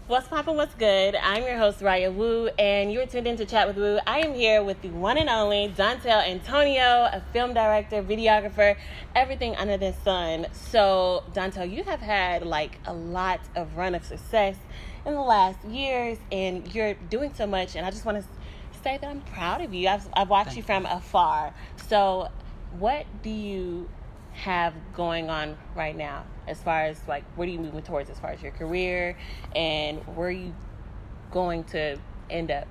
What's poppin', what's good? I'm your host, Raya Woo, and you're tuned in to Chat with Woo. I am here with the one and only Dontell Antonio, a film director, videographer, everything under the sun. So, Dontell, you have had like a lot of run of success in the last years, and you're doing so much, and I just want to say that I'm proud of you. I've watched you from afar. So, what do you have going on right now as far as like what are you moving towards as far as your career and where are you going to end up?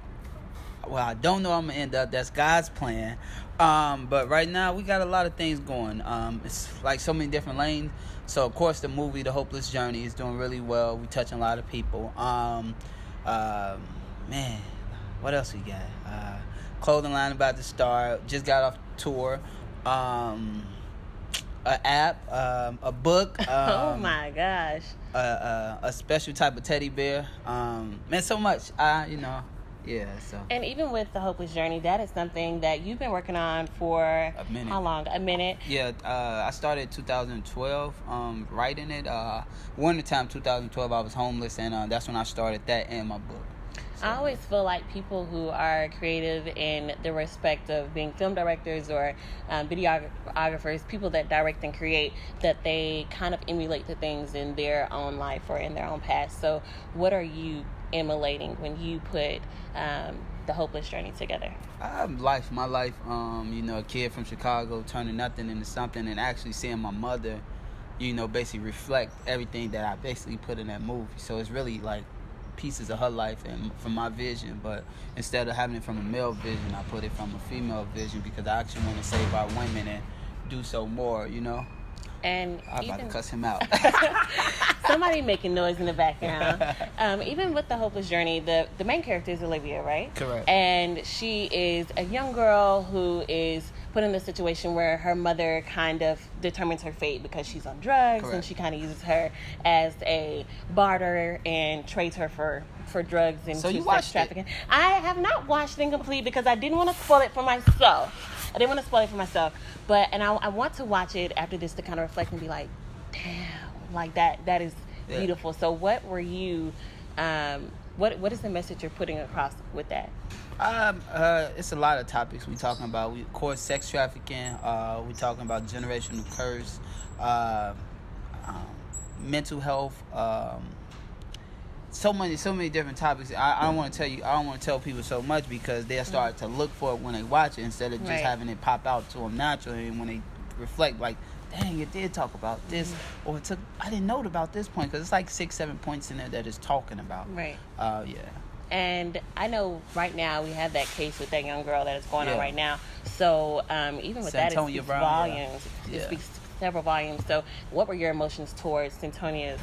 Well, I don't know I'm gonna end up. That's God's plan. But right now we got a lot of things going. It's like so many different lanes. So of course the movie The Hopeless Journey is doing really well. We touching a lot of people. Man, what else we got? Clothing line about to start. Just got off tour. An app, a book. Oh my gosh. A special type of teddy bear. Man, so much. Yeah. So. And even with The Hopeless Journey, that is something that you've been working on for a minute. How long? A minute. Yeah. I started 2012. Writing it. Wintertime 2012. I was homeless, and that's when I started that and my book. So, I always feel like people who are creative in the respect of being film directors or videographers, people that direct and create, that they kind of emulate the things in their own life or in their own past. So what are you emulating when you put The Hopeless Journey together? My life. A kid from Chicago turning nothing into something, and actually seeing my mother, basically reflect everything that I basically put in that movie. So it's really like pieces of her life and from my vision, but instead of having it from a male vision, I put it from a female vision because I actually want to save our women and do so more, And I'm about to cuss him out. Somebody making noise in the background. Even with The Hopeless Journey, the main character is Olivia, right? Correct. And she is a young girl who is put in a situation where her mother kind of determines her fate because she's on drugs. Correct. And she kind of uses her as a barter and trades her for drugs and so sex trafficking. I have not watched it complete because I didn't want to spoil it for myself. But I want to watch it after this to kind of reflect and be like, damn, like that is beautiful. So what were you, what is the message you're putting across with that? It's a lot of topics we talking about. We, of course, sex trafficking. We talking about generational curse, mental health. So many different topics. I don't want to tell you. I don't want to tell people so much because they'll start to look for it when they watch it instead of just having it pop out to them naturally. And when they reflect, like, dang, it did talk about this, or I didn't know about this point because it's like 6-7 points in there that it's talking about. Right. Yeah. And I know right now we have that case with that young girl that is going on right now. So even with that, it speaks volumes. It speaks several volumes. So what were your emotions towards Santonia's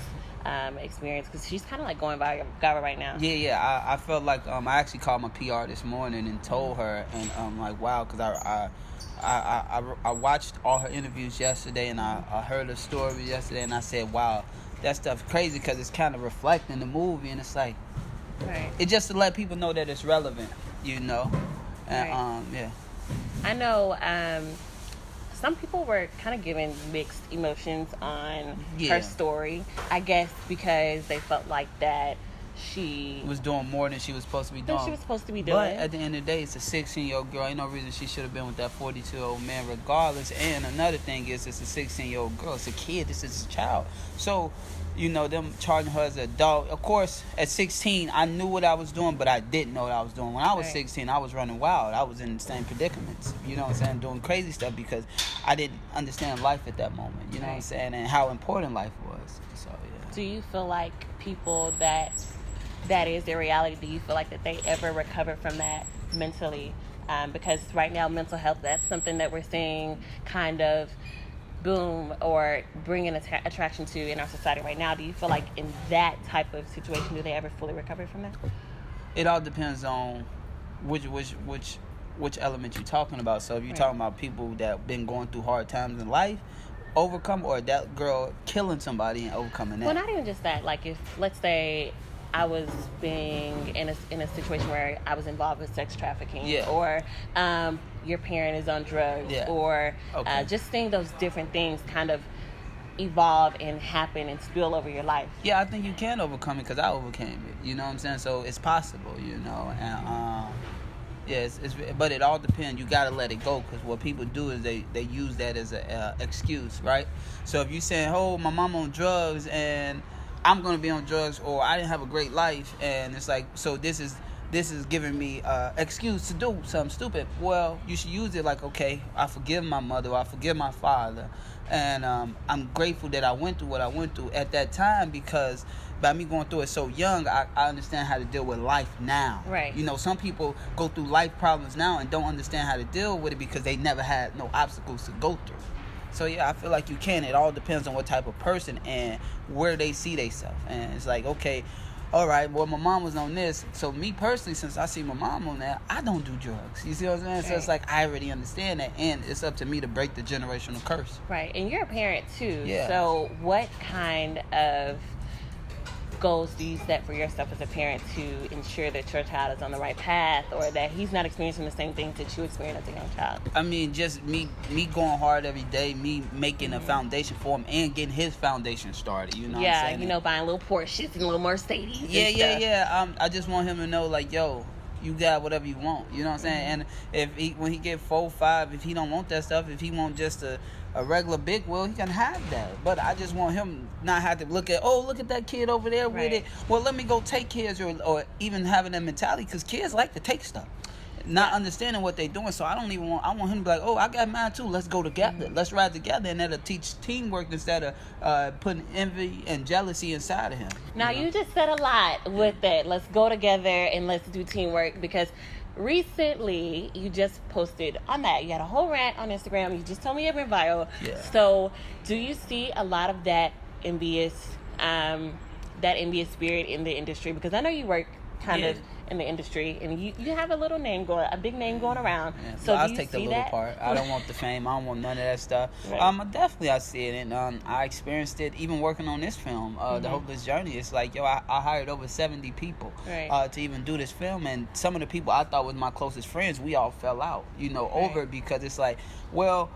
experience? Because she's kind of like going viral right now. Yeah. I felt like I actually called my PR this morning and told her, and I'm like, wow, because I watched all her interviews yesterday, and I heard her story yesterday, and I said, wow, that stuff's crazy because it's kind of reflecting the movie, and it's like. Right. It's just to let people know that it's relevant, And, right. Yeah. I know some people were kind of giving mixed emotions on her story. I guess because they felt like that she was doing more than she was supposed to be doing. But at the end of the day, it's a 16-year-old girl. Ain't no reason she should have been with that 42-year-old man regardless. And another thing is, it's a 16-year-old girl. It's a kid. This is a child. So, them charging her as an adult. Of course, at 16, I knew what I was doing, but I didn't know what I was doing. When I was 16, I was running wild. I was in the same predicaments. You know what I'm saying? Doing crazy stuff because I didn't understand life at that moment. You know what I'm saying? And how important life was. So, yeah. Do you feel like people that is their reality, do you feel like that they ever recover from that mentally? Because right now, mental health, that's something that we're seeing kind of boom or bring an attraction to in our society right now. Do you feel like in that type of situation, do they ever fully recover from that? It all depends on which element you're talking about. So if you're talking about people that been going through hard times in life, overcome, or that girl killing somebody and overcoming that. Well, not even just that. Like if, let's say, I was being in a situation where I was involved with sex trafficking, or your parent is on drugs, or just seeing those different things kind of evolve and happen and spill over your life? Yeah, I think you can overcome it because I overcame it. You know what I'm saying? So it's possible, you know. And yeah, but it all depends. You gotta let it go, because what people do is they use that as a excuse, right? So if you saying, "Oh, my mom on drugs and I'm gonna be on drugs," or "I didn't have a great life," and it's like, so this is giving me excuse to do something stupid. Well, you should use it like, okay, I forgive my mother, or I forgive my father, and I'm grateful that I went through what I went through at that time, because by me going through it so young, I understand how to deal with life now. Right. You know, some people go through life problems now and don't understand how to deal with it because they never had no obstacles to go through. So yeah, I feel like you can. It all depends on what type of person and where they see themselves. And it's like, okay, all right, well, my mom was on this. So me personally, since I see my mom on that, I don't do drugs. You see what I'm saying? Right. So it's like, I already understand that, and it's up to me to break the generational curse. Right, and you're a parent too. Yeah. So what kind of goals do you set for yourself as a parent to ensure that your child is on the right path, or that he's not experiencing the same things that you experienced as a young child? I mean, just me going hard every day, me making a foundation for him and getting his foundation started. You know what I'm saying? You know, buying little Porsches and little Mercedes. Yeah. I just want him to know, like, yo, you got whatever you want. You know what I'm saying? And when he get 4, 5, if he don't want that stuff, if he want just a regular big wheel, he can have that. But I just want him not have to look at that kid over there with it. Well, let me go take kids, or even having that mentality, because kids like to take stuff, not understanding what they're doing. So I want him to be like, oh, I got mine too, let's go together, let's ride together, and that'll teach teamwork instead of putting envy and jealousy inside of him. Now you just said a lot with that, let's go together and let's do teamwork, because recently you just posted on that, you had a whole rant on Instagram, you just told me it went viral. So do you see a lot of that envious spirit in the industry? Because I know you work kind of in the industry, and you have a big name going around. So I'll do you take the see little that? part. I don't want the fame. I don't want none of that stuff. Definitely I see it, and I experienced it even working on this film, The Hopeless Journey. It's like, yo, I hired over 70 people to even do this film, and some of the people I thought was my closest friends, we all fell out, over it, because it's like, well,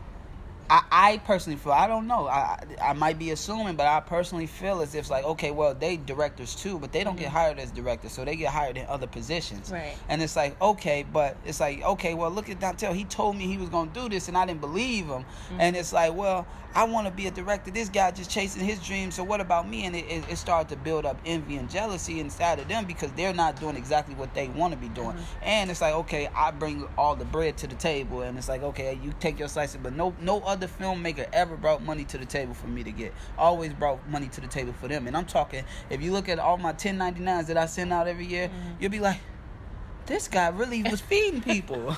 I personally feel, I don't know, I might be assuming, but I personally feel as if it's like, okay, well, they directors too, but they don't get hired as directors, so they get hired in other positions. And it's like, okay, but it's like, okay, well, look at Dontell, he told me he was going to do this, and I didn't believe him. And it's like, well, I want to be a director, this guy just chasing his dreams, so what about me? And it started to build up envy and jealousy inside of them, because they're not doing exactly what they want to be doing. And it's like, okay, I bring all the bread to the table, and it's like, okay, you take your slice, but no other filmmaker ever brought money to the table for me to get. Always brought money to the table for them. And I'm talking, if you look at all my 1099s that I send out every year, you'll be like, this guy really was feeding people,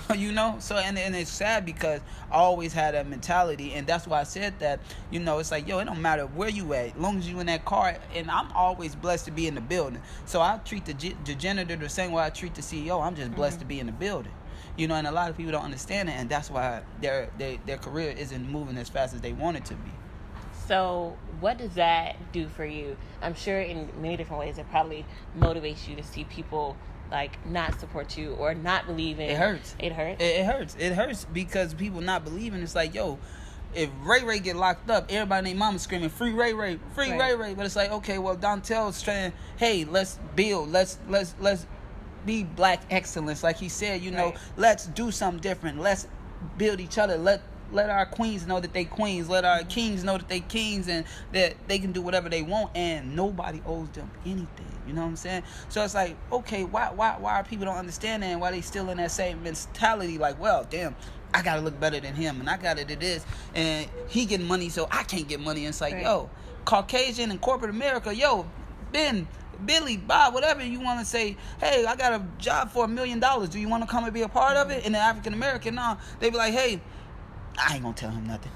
So, and it's sad, because I always had that mentality, and that's why I said that, it's like, yo, it don't matter where you at, as long as you in that car, and I'm always blessed to be in the building. So I treat the janitor the same way I treat the CEO. I'm just blessed to be in the building. And a lot of people don't understand it, and that's why their career isn't moving as fast as they want it to be. So what does that do for you? I'm sure in many different ways it probably motivates you to see people like not support you or not believe in. It hurts. It hurts. It hurts because people not believing. It's like, yo, if Ray get locked up, everybody named mama screaming, free Ray, free Ray. But it's like, okay, well, Dontell's trying, hey, let's build, let's be black excellence, like he said, let's do something different, let's build each other, let our queens know that they queens, let our kings know that they kings, and that they can do whatever they want, and nobody owes them anything. You know what I'm saying? So it's like, okay, why are people don't understand that, and why they still in that same mentality, like, well, damn, I gotta look better than him, and I gotta do this, and he getting money, so I can't get money. And it's like, yo, Caucasian and corporate America, yo, Billy, Bob, whatever you want to say, hey, I got a job for $1 million. Do you want to come and be a part of it? And the African American, no, they be like, hey, I ain't gonna tell him nothing.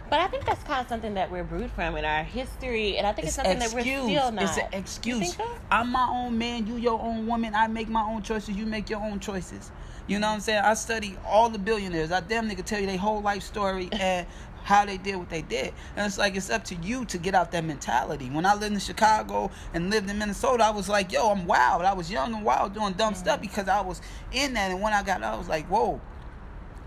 But I think that's kind of something that we're brewed from in our history, and I think it's something that we're still not. It's an excuse. You think so? I'm my own man, you your own woman. I make my own choices, you make your own choices. You know what I'm saying? I study all the billionaires. I damn nigga tell you their whole life story and how they did what they did. And it's like, it's up to you to get out that mentality. When I lived in Chicago and lived in Minnesota, I was like, yo, I'm wild. I was young and wild doing dumb stuff because I was in that. And when I got out, I was like, whoa,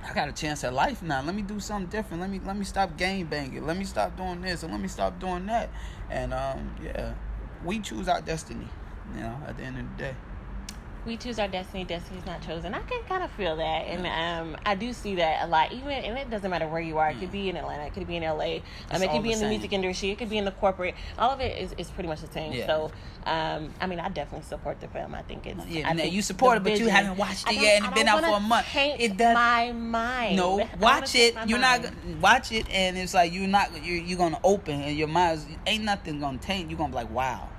I got a chance at life now. Let me do something different. Let me stop gang banging. Let me stop doing this and let me stop doing that. And yeah, we choose our destiny. You know, at the end of the day. We choose our destiny. Destiny's not chosen. I can kind of feel that, and I do see that a lot. Even, and it doesn't matter where you are. It could be in Atlanta. It could be in LA. It could be in the music industry. It could be in the corporate. All of it is pretty much the same. Yeah. So, I mean, I definitely support the film. I think it's. Yeah, I think you support it, but you haven't watched it yet, and it's been out for a month. It does my mind. No, watch it. You're not watch it, and it's like you're gonna open, and your mind ain't nothing gonna taint. You're gonna be like, wow.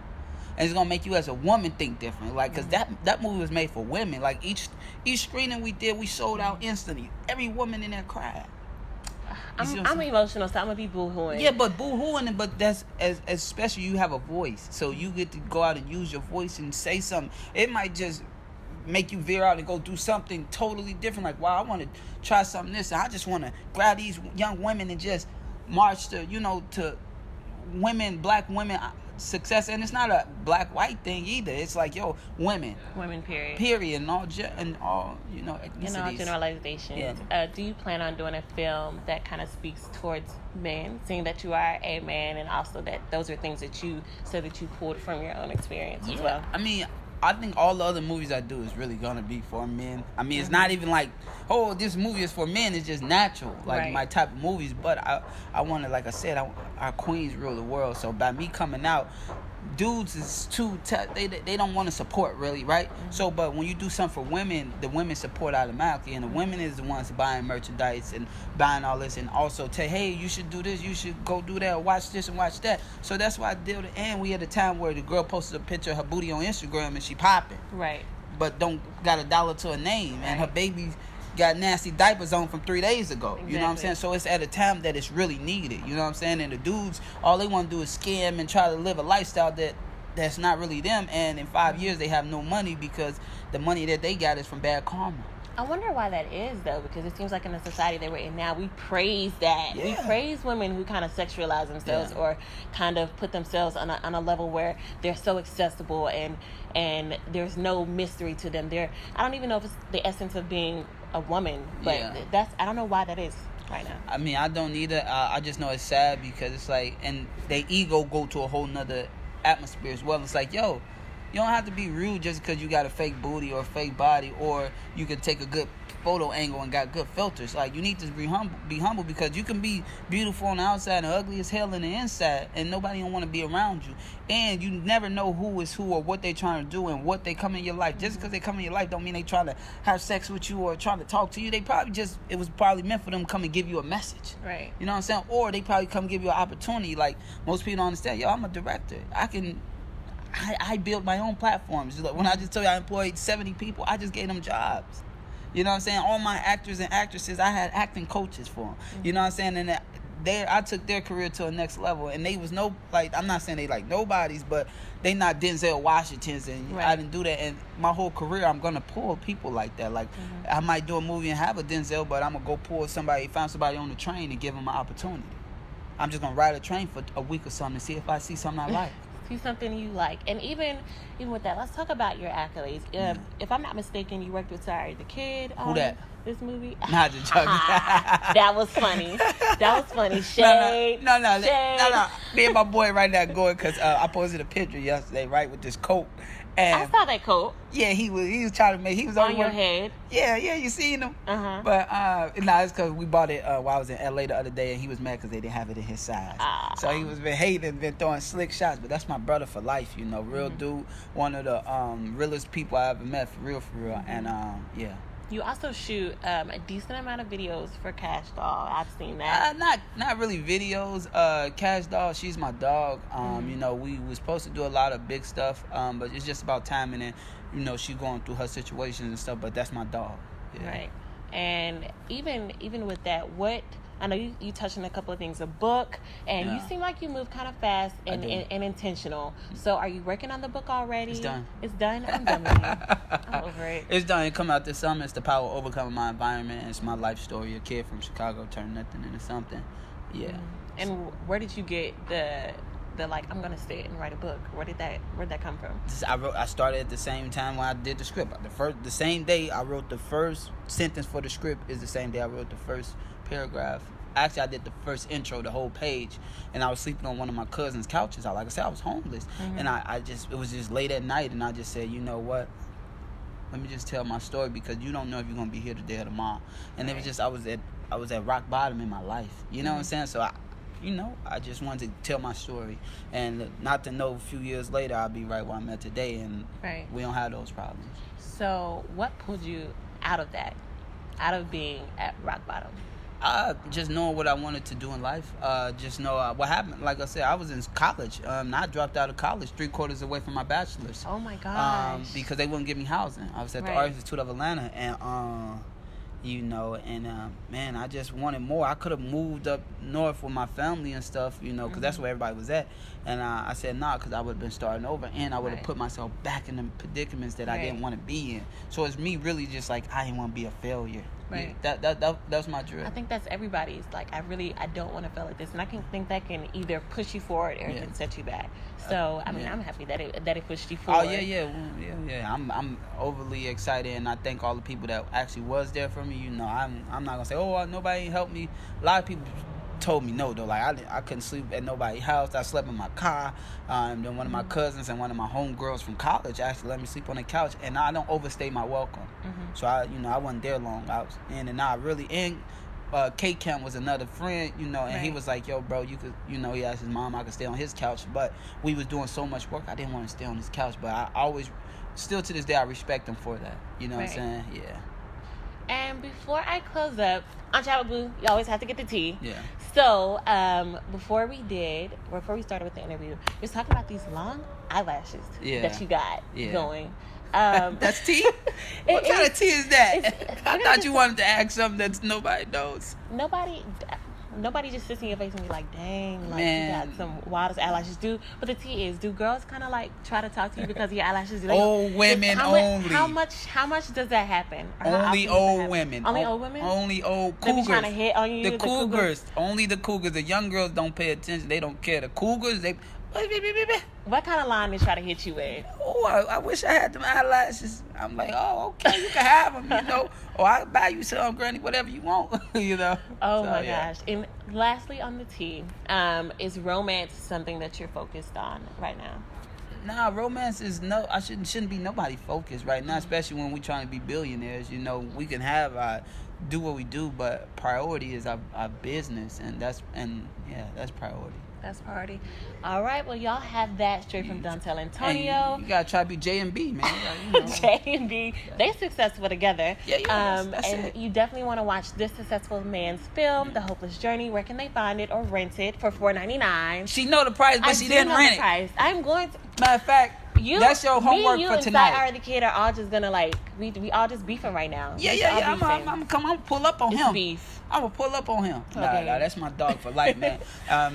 And it's gonna make you as a woman think different, like, cause that movie was made for women. Like each screening we did, we sold out instantly. Every woman in there cried. I'm emotional, so I'm gonna be boo-hooing. Yeah, but boo-hooing, but that's as special. You have a voice, so you get to go out and use your voice and say something. It might just make you veer out and go do something totally different. Like, wow, I want to try something this. I just want to grab these young women and just march to women, black women. Success, and it's not a black white thing either. It's like, yo, women period, and all ethnicities. In all generalizations. Yeah. Do you plan on doing a film that kind of speaks towards men, seeing that you are a man, and also that those are things that you said that you pulled from your own experience as well? I mean, I think all the other movies I do is really gonna be for men. I mean, it's not even like, oh, this movie is for men. It's just natural, like my type of movies. But I want to, like I said, our queens rule the world. So by me coming out, dudes is too they don't want to support really, right? Mm-hmm. So, but when you do something for women, the women support automatically, and the women is the ones buying merchandise and buying all this, and also tell, hey, you should do this, you should go do that, watch this and watch that. So that's why I did it. And we had a time where the girl posted a picture of her booty on Instagram and she popping, right? But don't got $1 to her name, and her baby got nasty diapers on from 3 days ago. Exactly. You know what I'm saying? So it's at a time that it's really needed. You know what I'm saying? And the dudes, all they want to do is scam and try to live a lifestyle that's not really them. And in 5 years, they have no money because the money that they got is from bad karma. I wonder why that is, though, because it seems like in the society that we're in now, we praise that. Yeah. We praise women who kind of sexualize themselves or kind of put themselves on a level where they're so accessible and there's no mystery to them. I don't even know if it's the essence of being a woman, but I don't know why that is right now. I mean, I don't either. I just know it's sad because it's like, and their ego go to a whole nother atmosphere as well. It's like, yo, you don't have to be rude just because you got a fake booty or a fake body, or you can take a good photo angle and got good filters. Like, you need to be humble because you can be beautiful on the outside and ugly as hell on the inside, and nobody don't want to be around you. And you never know who is who or what they trying to do and what they come in your life. Just because they come in your life don't mean they trying to have sex with you or trying to talk to you. They probably it was probably meant for them to come and give you a message. Right. You know what I'm saying? Or they probably come give you an opportunity. Like, most people don't understand. Yo, I'm a director. I built my own platforms. When I just told you I employed 70 people, I just gave them jobs. You know what I'm saying? All my actors and actresses, I had acting coaches for them. Mm-hmm. You know what I'm saying? And I took their career to a next level. And they was I'm not saying they like nobodies, but they not Denzel Washingtons. And I didn't do that. And my whole career, I'm going to pull people like that. Like, I might do a movie and have a Denzel, but I'm going to go find somebody on the train and give them an opportunity. I'm just going to ride a train for a week or something and see if I see something I like. See something you like. And even with that, let's talk about your accolades. If I'm not mistaken, you worked with the Kid on this movie. Not just joking. That was funny. Shade. No. Me and my boy right now going because I posted a picture yesterday, right, with this coat. And I saw that coat. Yeah, he was trying to make. He was on your head. Yeah, you seen him. But it's because we bought it while I was in LA the other day, and he was mad because they didn't have it in his size. So he was been hating, been throwing slick shots. But that's my brother for life, real dude, one of the realest people I ever met, for real. And yeah. You also shoot a decent amount of videos for Cash Doll. I've seen that. Not really videos. Cash Doll, she's my dog. We was supposed to do a lot of big stuff, but it's just about timing and she going through her situations and stuff. But that's my dog. Yeah. Right. And even with that, I know you touched on a couple of things, a book, and you seem like you move kind of fast and intentional. So are you working on the book already? It's done. It's done? I'm done with you. I'm over it. It's done. It come out this summer. It's The Power of Overcoming My Environment. It's my life story. A kid from Chicago turned nothing into something. Yeah. And where did you get the like, I'm gonna sit and write a book? Where'd that come from? I started at the same time when I did the script. The same day I wrote the first sentence for the script is the same day I wrote the first paragraph. Actually, I did the first intro, the whole page, and I was sleeping on one of my cousin's couches. Like I said, I was homeless, and it was just late at night, and I just said, you know what? Let me just tell my story, because you don't know if you're gonna be here today or tomorrow. And it was just I was at rock bottom in my life. You know what I'm saying? So I just wanted to tell my story, and not to know a few years later I'll be right where I'm at today, and we don't have those problems. So what pulled you out of that, out of being at rock bottom? Just knowing what I wanted to do in life. Just know what happened. Like I said, I was in college. I dropped out of college 3/4 away from my bachelor's. Oh my gosh. Because they wouldn't give me housing. I was at the Art Institute of Atlanta, and man, I just wanted more. I could have moved up north with my family and stuff, because that's where everybody was at. And I said nah, because I would have been starting over, and I would have put myself back in the predicaments that I didn't want to be in. So it's me really just like, I didn't want to be a failure. Right. Yeah, that's my drill. I think that's everybody's. Like, I don't want to feel like this, and I can think that can either push you forward or it can set you back. So I'm happy that it pushed you forward. Oh yeah. I'm overly excited, and I thank all the people that actually was there for me. I'm not gonna say, oh, nobody ain't helped me. A lot of people told me no, though. Like I couldn't sleep at nobody's house. I slept in my car. Then one of my cousins and one of my homegirls from college actually let me sleep on the couch, and I don't overstay my welcome. So I wasn't there long. I was in and out really. And K-Camp was another friend, and he was like, yo, bro, you could, he asked his mom I could stay on his couch, but we was doing so much work, I didn't want to stay on his couch. But I always, still to this day, I respect him for that. You know what I'm saying? Yeah. And before I close up, on ChatWithWoo, you always have to get the tea. Yeah. So, before we started with the interview, we was talking about these long eyelashes that you got going. That's tea? What kind of tea is that? I thought you wanted to ask something that nobody knows. Nobody just sits in your face and be like, dang, like, you got some wildest eyelashes. But the tea is, do girls kind of like try to talk to you because of your eyelashes? Old women only. How much does that happen? Only old women. Only old women? Only old cougars. They be trying to hit on you? The cougars. Only the cougars. The young girls don't pay attention. They don't care. The cougars, they... What kind of line they try to hit you with? Oh, I wish I had them eyelashes. I'm like, oh, okay, you can have them, Or I'll buy you some, granny, whatever you want, Oh, so, my gosh. And lastly on the tea, is romance something that you're focused on right now? Nah, romance is I shouldn't be nobody focused right now, especially when we're trying to be billionaires. We can have do what we do, but priority is our business, and that's priority. That's priority. All right, well, y'all have that straight from Dontell Antonio. You gotta try to be J and B, man. J and B, they successful together. Yeah. That's and it. You definitely want to watch this successful man's film, The Hopeless Journey. Where can they find it or rent it for $4.99? She know the price, but she didn't rent it. Price. I'm going to. Matter of fact, that's your homework for tonight. Me, you, and the kid are all just gonna we all just beefing right now. Yeah. I'm gonna pull up on him. Beef. I'm gonna pull up on him. Okay. Nah, that's my dog for life, man.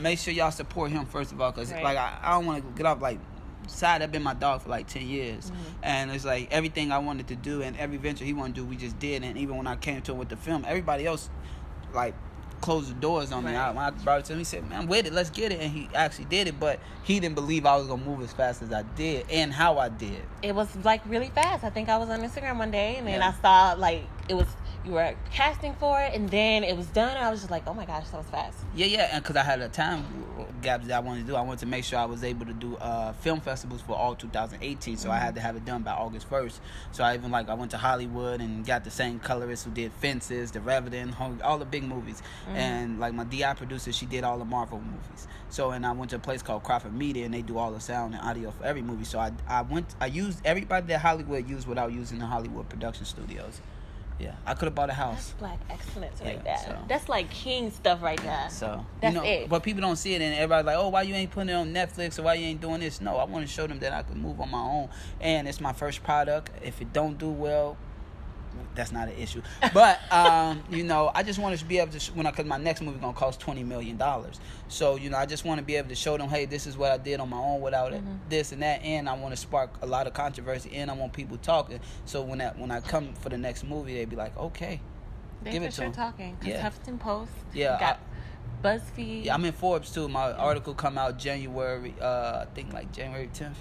Make sure y'all support him first of all, because I don't want to get off Side have been my dog for 10 years, and it's everything I wanted to do and every venture he wanted to do, we just did. And even when I came to him with the film, everybody else closed the doors on me. When I brought it to him, he said, man, I'm with it, let's get it. And he actually did it, but he didn't believe I was gonna move as fast as I did and how I did. It was really fast. I think I was on Instagram one day, and then I saw it was, you were casting for it, and then it was done, and I was just like, oh my gosh, that was fast. Yeah, and because I had a time gap that I wanted to do, I wanted to make sure I was able to do film festivals for all 2018, so I had to have it done by August 1st. So I even I went to Hollywood and got the same colorist who did Fences, The Revenant, all the big movies. And my DI producer, she did all the Marvel movies. So, and I went to a place called Crawford Media, and they do all the sound and audio for every movie. So I used everybody that Hollywood used without using the Hollywood production studios. Yeah, I could have bought a house. That's black excellence right there. So. That's king stuff right there. So, that's it. But people don't see it, and everybody's oh, why you ain't putting it on Netflix, or why you ain't doing this? No, I want to show them that I can move on my own, and it's my first product. If it don't do well, that's not an issue. But I just want to be able to because my next movie gonna cost $20 million. So I just want to be able to show them, hey, this is what I did on my own without this and that, and I want to spark a lot of controversy, and I want people talking. So when I come for the next movie, they be like, okay, they give it to them. talking. Because Huffington Post BuzzFeed. Yeah, I'm in Forbes too. My article come out January, I think like January 10th.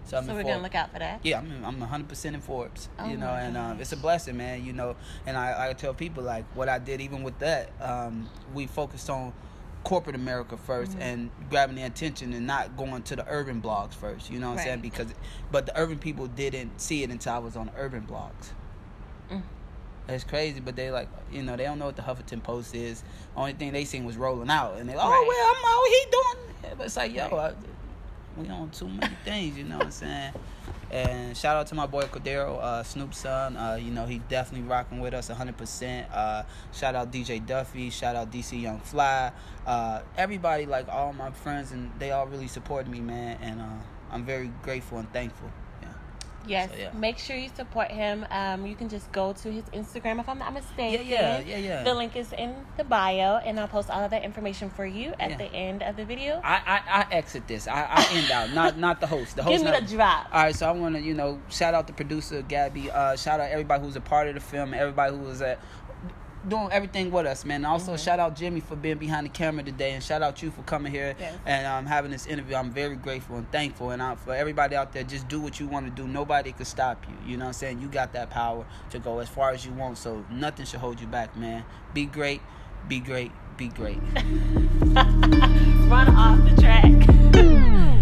So we're gonna look out for that. Yeah, I'm 100% in Forbes. Oh, you know, and it's a blessing, man. You know, and I tell people like what I did. Even with that, we focused on corporate America first and grabbing the attention and not going to the urban blogs first. You know what I'm saying? But the urban people didn't see it until I was on the urban blogs. That's crazy, but they like, you know, they don't know what the Huffington Post is. Only thing they seen was rolling out, and they, well, I'm out. He doing. But it's like, yo, we on too many things. You know what I'm saying? And shout out to my boy Cordero, Snoop's son. You know, he definitely rocking with us 100%. Shout out DJ Duffy. Shout out DC Young Fly. Everybody, like all my friends, and they all really supported me, man. And I'm very grateful and thankful. Yes, so, make sure you support him. You can just go to his Instagram if I'm not mistaken. Yeah. The link is in the bio, and I'll post all of that information for you at the end of the video. I exit this. I end out, not the host. The host. Give me the drop. All right, so I want to, you know, shout out the producer Gabby. Shout out everybody who's a part of the film, everybody who was doing everything with us, man. Also, shout out Jimmy for being behind the camera today, and shout out you for coming here and having this interview. I'm very grateful and thankful, and for everybody out there, just do what you want to do. Nobody can stop you. You know what I'm saying? You got that power to go as far as you want, so nothing should hold you back, man. Be great, be great, be great. Run off the track.